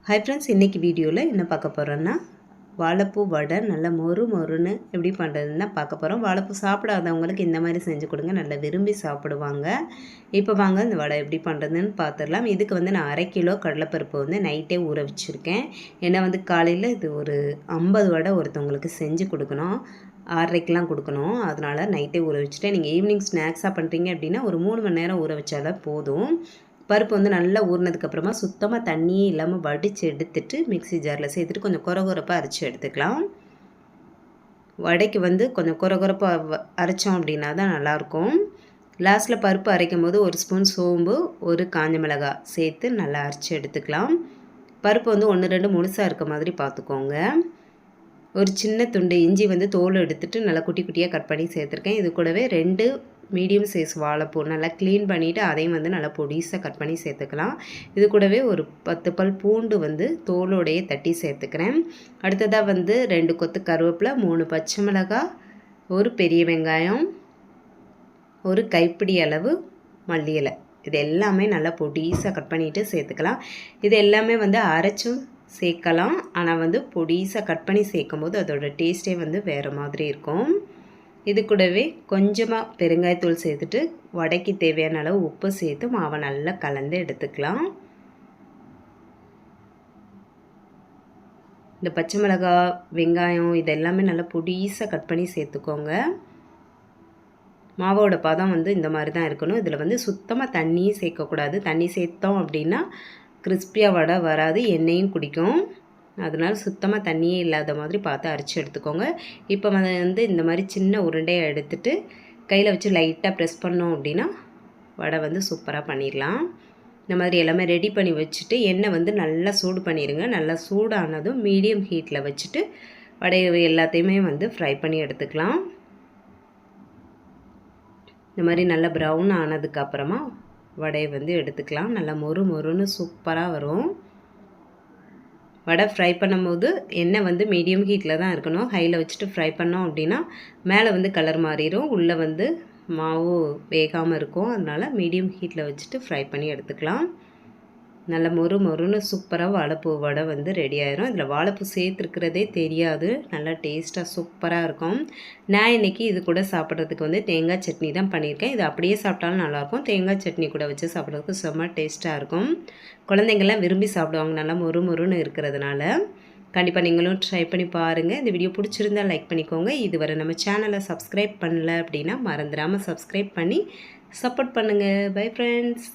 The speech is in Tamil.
ஹாய் ஃப்ரெண்ட்ஸ், இன்றைக்கி வீடியோவில் என்ன பார்க்க போகிறோன்னா வாழைப்பூ வடை நல்லா மொறு மொறுன்னு எப்படி பண்ணுறதுன்னு பார்க்க போகிறோம். வாழைப்பூ சாப்பிடாதவங்களுக்கு இந்த மாதிரி செஞ்சு கொடுங்க, நல்லா விரும்பி சாப்பிடுவாங்க. இப்போ வாங்க இந்த வடை எப்படி பண்ணுறதுன்னு பார்த்துடலாம். இதுக்கு வந்து நான் 1/2 கிலோ கடலைப்பருப்பு வந்து நைட்டே ஊற வச்சுருக்கேன். ஏன்னா வந்து காலையில் இது ஒரு 50 வடை ஒருத்தவங்களுக்கு செஞ்சு கொடுக்கணும், 6:30க்கெலாம் கொடுக்கணும். அதனால் நைட்டே ஊற வச்சுட்டேன். நீங்கள் ஈவினிங் ஸ்நாக்ஸாக பண்ணுறீங்க அப்படின்னா ஒரு 3 மணி நேரம் ஊற வச்சாலே போதும். பருப்பு வந்து நல்லா ஊறினதுக்கப்புறமா சுத்தமாக தண்ணியே இல்லாமல் வடித்து எடுத்துட்டு மிக்ஸி ஜாரில் சேர்த்துட்டு கொஞ்சம் கொரகொரப்பாக அரைச்சி எடுத்துக்கலாம். வடைக்கு வந்து கொஞ்சம் கொரகொரப்பாக அரைச்சோம் அப்படின்னா தான் நல்லாயிருக்கும். லாஸ்ட்டில் பருப்பு அரைக்கும் போது 1 ஸ்பூன் சோம்பு, 1 காஞ்ச மிளகாய் சேர்த்து நல்லா அரைச்சி எடுத்துக்கலாம். பருப்பு வந்து 1, 2 முழுசாக இருக்க மாதிரி பார்த்துக்கோங்க. ஒரு சின்ன துண்டு இஞ்சி வந்து தோல் எடுத்துகிட்டு நல்லா குட்டி குட்டியாக கட் பண்ணி சேர்த்துருக்கேன். இது கூடவே 2 மீடியம் சைஸ் வாழைப்பூ நல்லா க்ளீன் பண்ணிவிட்டு அதையும் வந்து நல்லா பொடிசாக கட் பண்ணி சேர்த்துக்கலாம். இது கூடவே ஒரு 10 பல் பூண்டு வந்து தோலோடையே தட்டி சேர்த்துக்கிறேன். அடுத்ததாக வந்து 2 கொத்து கருவேப்பிலை, 3 பச்சை மிளகாய், 1 பெரிய வெங்காயம், 1 கைப்பிடி அளவு மல்லி இலை, இது எல்லாமே நல்லா பொடிசாக கட் பண்ணிவிட்டு சேர்த்துக்கலாம். இது எல்லாமே வந்து அரைச்சும் சேர்க்கலாம், ஆனால் வந்து பொடிசாக கட் பண்ணி சேர்க்கும் போது அதோட டேஸ்ட்டே வந்து வேறு மாதிரி இருக்கும். இது கூடவே கொஞ்சமாக பெருங்காயத்தூள் சேர்த்துட்டு வடைக்கு தேவையான அளவு உப்பு சேர்த்து மாவை நல்லா கலந்து எடுத்துக்கலாம். இந்த பச்சை மிளகாய், வெங்காயம் இது எல்லாமே நல்லா பொடிசாக கட் பண்ணி சேர்த்துக்கோங்க. மாவோட பதம் வந்து இந்த மாதிரி தான் இருக்கணும். இதில் வந்து சுத்தமாக தண்ணியே சேர்க்கக்கூடாது. தண்ணி சேர்த்தோம் அப்படின்னா கிறிஸ்பியாக வடை வராது, எண்ணெயும் குடிக்கும். அதனால் சுத்தமாக தண்ணியே இல்லாத மாதிரி பார்த்து அரைச்சி எடுத்துக்கோங்க. இப்போ வந்து இந்த மாதிரி சின்ன உருண்டையை எடுத்துகிட்டு கையில் வச்சு லைட்டாக ப்ரெஸ் பண்ணோம் அப்படின்னா வடை வந்து சூப்பராக பண்ணிடலாம். இந்த மாதிரி எல்லாமே ரெடி பண்ணி வச்சுட்டு எண்ணெய் வந்து நல்லா சூடு பண்ணிடுங்க. நல்லா சூடானதும் மீடியம் ஹீட்டில் வச்சுட்டு வடையை எல்லாத்தையுமே வந்து ஃப்ரை பண்ணி எடுத்துக்கலாம். இந்த மாதிரி நல்லா ப்ரௌன் ஆனதுக்கப்புறமா வடையை வந்து எடுத்துக்கலாம். நல்லா மொறு மொறுன்னு சூப்பராக வரும். வடை ஃப்ரை பண்ணும்போது எண்ணெய் வந்து மீடியம் ஹீட்டில் தான் இருக்கணும். ஹையில் வச்சுட்டு ஃப்ரை பண்ணோம் அப்படின்னா மேலே வந்து கலர் மாறிடும், உள்ளே வந்து மாவு வேகாமல் இருக்கும். அதனால் மீடியம் ஹீட்டில் வச்சுட்டு ஃப்ரை பண்ணி எடுத்துக்கலாம். நல்ல மொறு மொறுன்னு சூப்பராக வாழைப்பூ வடை வந்து ரெடி ஆயிரும். இதில் வாழைப்பூ சேர்த்துருக்கிறதே தெரியாது, நல்லா டேஸ்ட்டாக சூப்பராக இருக்கும். நான் இன்றைக்கி இது கூட சாப்பிட்றதுக்கு வந்து தேங்காய் சட்னி தான் பண்ணியிருக்கேன். இது அப்படியே சாப்பிட்டாலும் நல்லாயிருக்கும், தேங்காய் சட்னி கூட வச்சு சாப்பிட்றதுக்கு செம்ம டேஸ்ட்டாக இருக்கும். குழந்தைங்கள்லாம் விரும்பி சாப்பிடுவாங்க நல்லா மொறு மொறுன்னு இருக்கிறதுனால. கண்டிப்பாக நீங்களும் ட்ரை பண்ணி பாருங்கள். இந்த வீடியோ பிடிச்சிருந்தால் லைக் பண்ணிக்கோங்க. இதுவரை நம்ம சேனலை சப்ஸ்கிரைப் பண்ணல அப்படின்னா மறந்துடாமல் சப்ஸ்கிரைப் பண்ணி சப்போர்ட் பண்ணுங்கள். Bye friends.